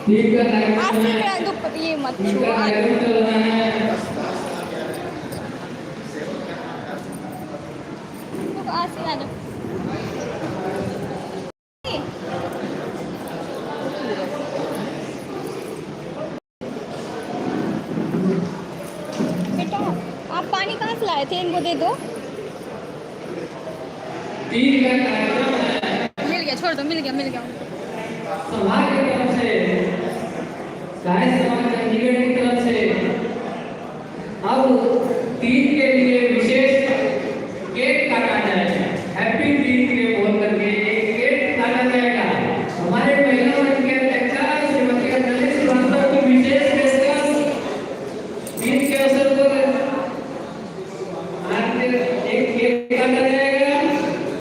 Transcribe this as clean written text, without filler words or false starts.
ठीक का कार्यक्रम आसिफ है, रह दो ये मत छू उनका कार्यक्रम चल रहा है। तो आसिफ आ जाओ बेटा आप पानी कहाँ से लाए थे इनको दे दो तीन का कार्यक्रम है, मिल गया छोड़ दो मिल गया समाज की तरफ से, सारे समाज चंडीगढ़ की तरफ से। अब तीन के लिए